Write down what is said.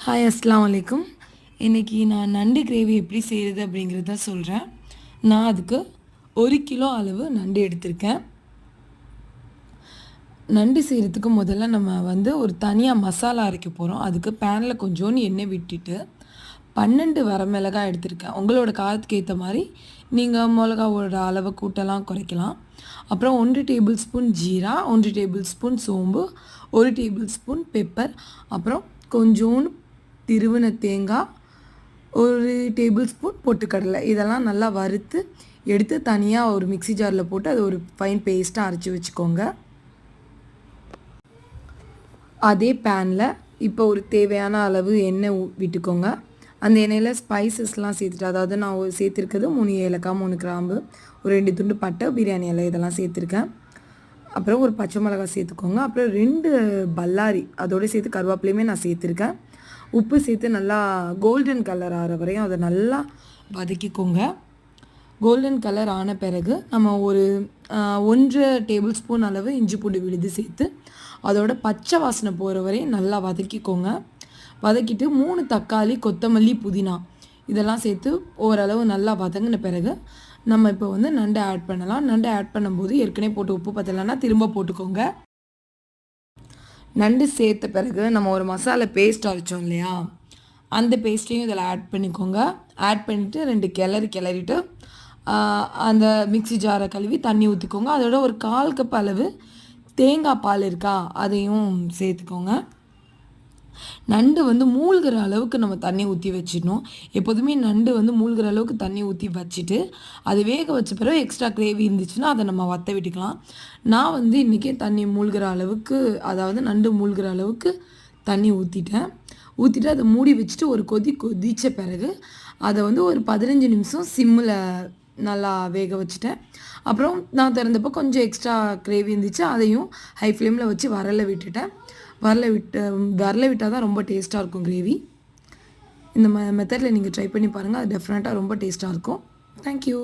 Hi அஸ்ஸலாமு அலைக்கும். இன்றைக்கி நான் நண்டு கிரேவி எப்படி செய்கிறது அப்படிங்கிறத சொல்கிறேன். நான் அதுக்கு 1 கிலோ அளவு நண்டு எடுத்திருக்கேன். நண்டு செய்கிறதுக்கு முதல்ல நம்ம ஒரு தனியாக மசாலா அரைக்க போகிறோம். அதுக்கு பேனில் கொஞ்சோண்டு எண்ணெய் விட்டுட்டு 12 வரமிளகாய் எடுத்திருக்கேன். உங்களோட காரத்துக்கு ஏற்ற மாதிரி நீங்கள் மிளகாவோட அளவை கூட்டலாம் குறைக்கலாம். அப்புறம் 1 table spoon jeera, 1 table spoon சோம்பு, 1 டேபிள் ஸ்பூன் பெப்பர், அப்புறம் கொஞ்சோண்டு திருவின தேங்காய், 1 டேபிள் ஸ்பூன் பொட்டுக்கடலை. இதெல்லாம் நல்லா வறுத்து எடுத்து தனியாக ஒரு மிக்ஸி ஜாரில் போட்டு அது ஒரு ஃபைன் பேஸ்ட்டாக அரைச்சி வச்சுக்கோங்க. அதே பேனில் இப்போ ஒரு தேவையான அளவு எண்ணெய் விட்டுக்கோங்க. அந்த எண்ணெயில் ஸ்பைசஸ்லாம் சேர்த்துட்டு, அதாவது நான் சேர்த்துருக்கிறது 3 ஏலக்காய், 3 கிராம்பு, ஒரு 2 துண்டு பட்டை, பிரியாணி இலை இதெல்லாம் சேர்த்துருக்கேன். அப்புறம் ஒரு பச்சை மிளகாய் சேர்த்துக்கோங்க. அப்புறம் 2 பல்லாரி, அதோடு சேர்த்து கருவேப்பிலையுமே நான் சேர்த்துருக்கேன். உப்பு சேர்த்து நல்லா கோல்டன் கலர் ஆகிற வரையும் அதை நல்லா வதக்கிக்கோங்க. கோல்டன் கலர் ஆன பிறகு நம்ம ஒரு 1 டேபிள் ஸ்பூன் அளவு இஞ்சி பூண்டு விழுது சேர்த்து அதோட பச்சை வாசனை போகிற வரையும் நல்லா வதக்கிக்கோங்க. வதக்கிட்டு 3 தக்காளி, கொத்தமல்லி, புதினா இதெல்லாம் சேர்த்து ஓரளவு நல்லா வதங்கின பிறகு நம்ம இப்போ நண்டை ஆட் பண்ணலாம். நண்டை ஆட் பண்ணும்போது ஏற்கனவே போட்டு உப்பு பத்தலைன்னா திரும்ப போட்டுக்கோங்க. நண்டு சேர்த்த பிறகு நம்ம ஒரு மசாலா பேஸ்ட் அரைச்சோம் இல்லையா, அந்த பேஸ்ட்டையும் இதில் ஆட் பண்ணிக்கோங்க. ஆட் பண்ணிவிட்டு 2 கிளறிட்டு அந்த மிக்ஸி ஜாரை கழுவி தண்ணி ஊற்றிக்கோங்க. அதோட ஒரு 1/4 கப் அளவு தேங்காய் பால் இருக்கா அதையும் சேர்த்துக்கோங்க. நண்டு மூழ்கிற அளவுக்கு நம்ம தண்ணி ஊற்றி வச்சிடணும். எப்போதுமே நண்டு மூழ்கிற அளவுக்கு தண்ணி ஊற்றி வச்சுட்டு அது வேக வச்ச பிறகு எக்ஸ்ட்ரா கிரேவி இருந்துச்சுன்னா அதை நம்ம வற்ற விட்டுக்கலாம். நான் இன்றைக்கி தண்ணி மூழ்கிற அளவுக்கு, அதாவது நண்டு மூழ்கிற அளவுக்கு தண்ணி ஊற்றிட்டு அதை மூடி வச்சுட்டு ஒரு கொதித்த பிறகு அதை ஒரு 15 நிமிஷம் சிம்மில் நல்லா வேக வச்சுட்டேன். அப்புறம் நான் திறந்தப்போ கொஞ்சம் எக்ஸ்ட்ரா கிரேவி இருந்துச்சு, அதையும் ஹை ஃப்ளேமில் வச்சு வரல விட்டுட்டேன். வரல விட்டால் தான் ரொம்ப டேஸ்ட்டாக இருக்கும் கிரேவி. இந்த மெத்தடில் நீங்கள் ட்ரை பண்ணி பாருங்கள். அது டெஃபினட்டாக ரொம்ப டேஸ்ட்டாக இருக்கும். தேங்க்யூ.